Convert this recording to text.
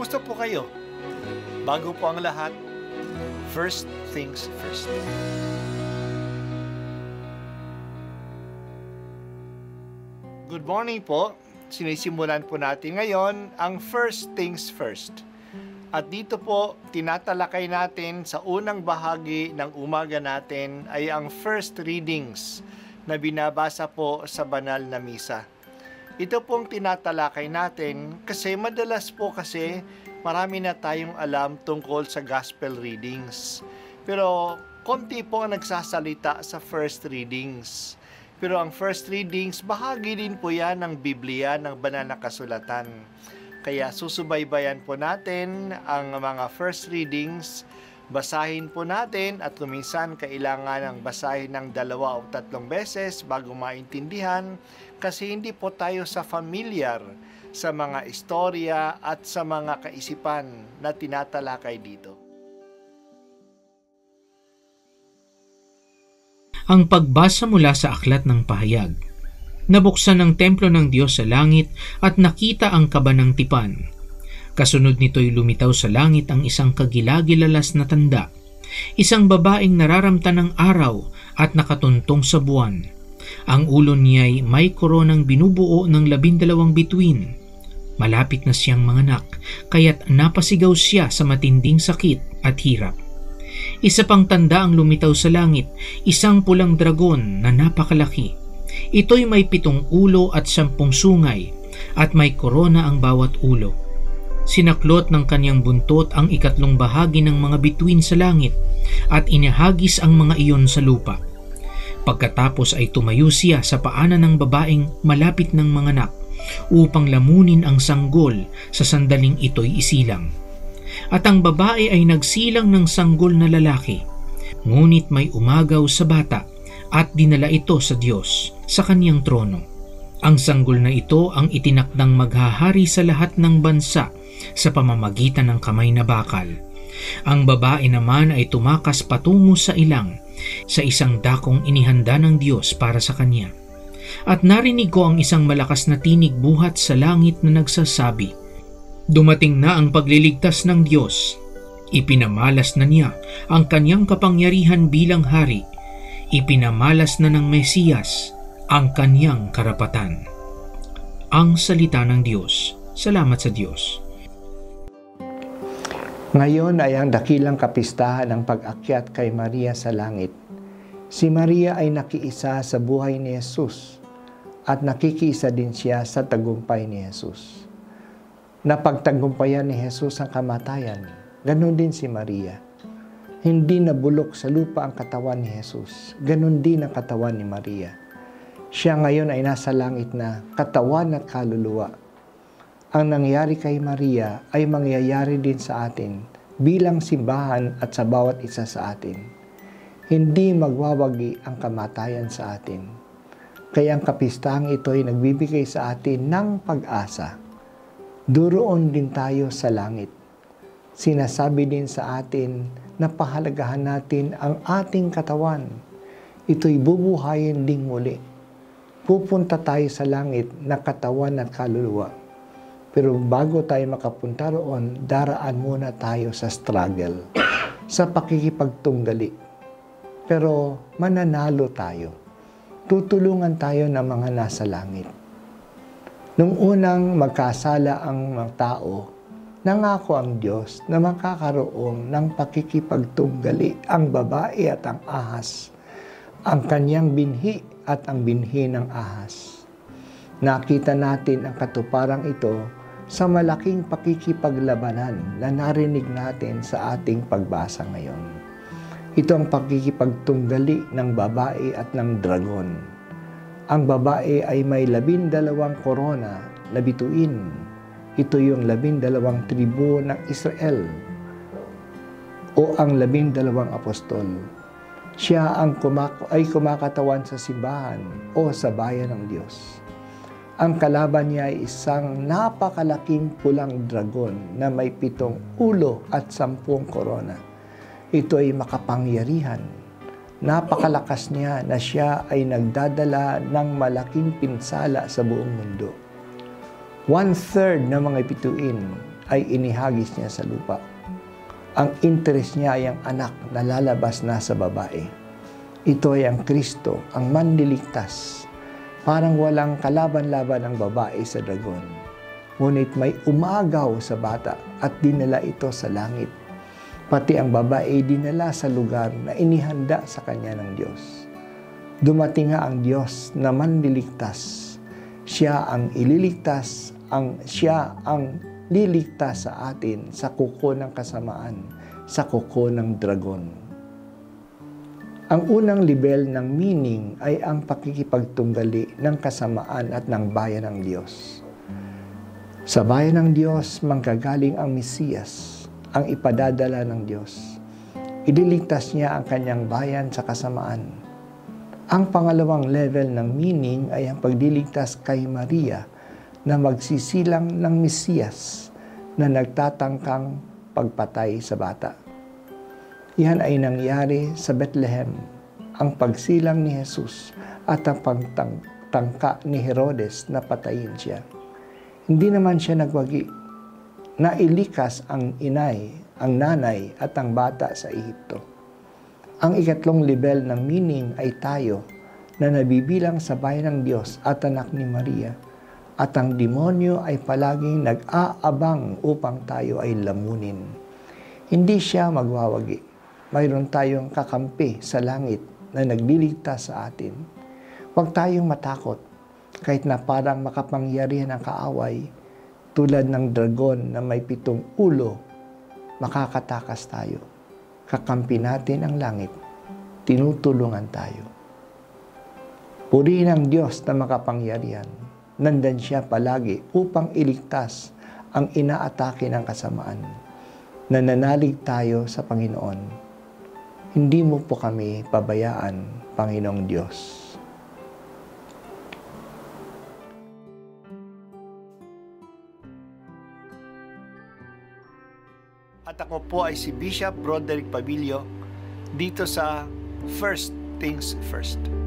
Kumusta po kayo? Bago po ang lahat, first things first. Good morning po. Sinisimulan po natin ngayon ang first things first. At dito po, tinatalakay natin sa unang bahagi ng umaga natin ay ang first readings na binabasa po sa banal na misa. Ito pong tinatalakay natin kasi madalas po marami na tayong alam tungkol sa gospel readings. Pero konti po ang nagsasalita sa first readings. Pero ang first readings, bahagi din po yan ng Biblia, ng banal na kasulatan. Kaya susubaybayan po natin ang mga first readings, basahin po natin at kuminsan kailangan ng basahin ng 2 o 3 beses bago maintindihan kasi hindi po tayo familiar sa mga istorya at sa mga kaisipan na tinatalakay dito. Ang pagbasa mula sa Aklat ng Pahayag. Nabuksan ng templo ng Diyos sa langit at nakita ang kaba ng tipan. Kasunod nito'y lumitaw sa langit ang isang kagilagilalas na tanda, isang babaeng nararamtan ng araw at nakatuntong sa buwan. Ang ulo niya'y may koronang binubuo ng 12 bituin. Malapit na siyang manganak, kaya't napasigaw siya sa matinding sakit at hirap. Isa pang tanda ang lumitaw sa langit, isang pulang dragon na napakalaki. Ito'y may 7 ulo at 10 sungay, at may korona ang bawat ulo. Sinaklot ng kanyang buntot ang 3 bahagi ng mga bituin sa langit, at inahagis ang mga iyon sa lupa. Pagkatapos ay tumayo siya sa paanan ng babaeng malapit ng manganak, upang lamunin ang sanggol sa sandaling ito'y isilang. At ang babae ay nagsilang ng sanggol na lalaki, ngunit may umagaw sa bata at dinala ito sa Diyos, sa kanyang trono. Ang sanggol na ito ang itinakdang maghahari sa lahat ng bansa sa pamamagitan ng kamay na bakal. Ang babae naman ay tumakas patungo sa ilang, sa isang dakong inihanda ng Diyos para sa kanya. At narinig ko ang isang malakas na tinig buhat sa langit na nagsasabi, "Dumating na ang pagliligtas ng Diyos. Ipinamalas na niya ang kanyang kapangyarihan bilang hari. Ipinamalas na ng Mesiyas ang kanyang karapatan." Ang salita ng Diyos. Salamat sa Diyos. Ngayon ay ang dakilang kapistahan ng pag-akyat kay Maria sa langit. Si Maria ay nakiisa sa buhay ni Jesus at nakikiisa din siya sa tagumpay ni Jesus. Napagtagumpayan ni Jesus ang kamatayan, ganon din si Maria. Hindi nabulok sa lupa ang katawan ni Jesus, ganon din ang katawan ni Maria. Siya ngayon ay nasa langit na, katawan at kaluluwa. Ang nangyari kay Maria ay mangyayari din sa atin bilang simbahan at sa bawat isa sa atin. Hindi magwawagi ang kamatayan sa atin. Kaya ang kapistahang ito ay nagbibigay sa atin ng pag-asa. Duroon din tayo sa langit. Sinasabi din sa atin na pahalagahan natin ang ating katawan. Ito'y bubuhayin ding muli. Pupunta tayo sa langit na katawan at kaluluwa. Pero bago tayo makapunta roon, daraan muna tayo sa struggle, sa pakikipagtunggali. Pero mananalo tayo. Tutulungan tayo ng mga nasa langit. Nung unang magkasala ang mga tao, nangako ang Diyos na makakaroon ng pakikipagtunggali ang babae at ang ahas, ang kanyang binhi at ang binhi ng ahas. Nakita natin ang katuparang ito sa malaking pakikipaglabanan na narinig natin sa ating pagbasa ngayon. Ito ang pakikipagtunggali ng babae at ng dragon. Ang babae ay may 12 korona na bituin. Ito yung 12 tribu ng Israel o ang 12 apostol. Siya ang kumakatawan sa simbahan o sa bayan ng Diyos. Ang kalaban niya ay isang napakalaking pulang dragon na may 7 ulo at 10 korona. Ito ay makapangyarihan. Napakalakas niya na siya ay nagdadala ng malaking pinsala sa buong mundo. 1/3 ng mga bituin ay inihagis niya sa lupa. Ang interest niya ay ang anak na lalabas na sa babae. Ito ay ang Kristo, ang manliligtas. Parang walang kalaban-laban ang babae sa dragon. Ngunit may umagaw sa bata at dinala ito sa langit. Pati ang babae dinala sa lugar na inihanda sa kanya ng Diyos. Dumating nga ang Diyos na manliligtas. Siya ang ililigtas, siya ang liligtas sa atin sa kuko ng kasamaan, sa kuko ng dragon. Ang unang level ng meaning ay ang pakikipagtunggali ng kasamaan at ng bayan ng Diyos. Sa bayan ng Diyos, manggagaling ang Mesiyas, ang ipadadala ng Diyos. Ililigtas niya ang kanyang bayan sa kasamaan. Ang pangalawang level ng meaning ay ang pagliligtas kay Maria na magsisilang ng Mesiyas na nagtatangkang pagpatay sa bata. Yan ay nangyari sa Bethlehem, ang pagsilang ni Jesus at ang pagtangka ni Herodes na patayin siya. Hindi naman siya nagwagi na ilikas ang inay, ang nanay at ang bata sa Ehipto. Ang ikatlong level ng meaning ay tayo na nabibilang sa bayan ng Diyos at anak ni Maria. At ang demonyo ay palaging nag-aabang upang tayo ay lamunin. Hindi siya magwawagi. Mayroon tayong kakampi sa langit na nagliligtas sa atin. Huwag tayong matakot kahit na parang makapangyarihan ang kaaway tulad ng dragon na may 7 ulo, makakatakas tayo. Kakampi natin ang langit. Tinutulungan tayo. Purihin ang Diyos na makapangyarihan. Nandan siya palagi upang iligtas ang inaatake ng kasamaan. Nananalig tayo sa Panginoon. Hindi mo po kami pabayaan, Panginoong Diyos. At ako po ay si Bishop Broderick Pabilio dito sa First Things First.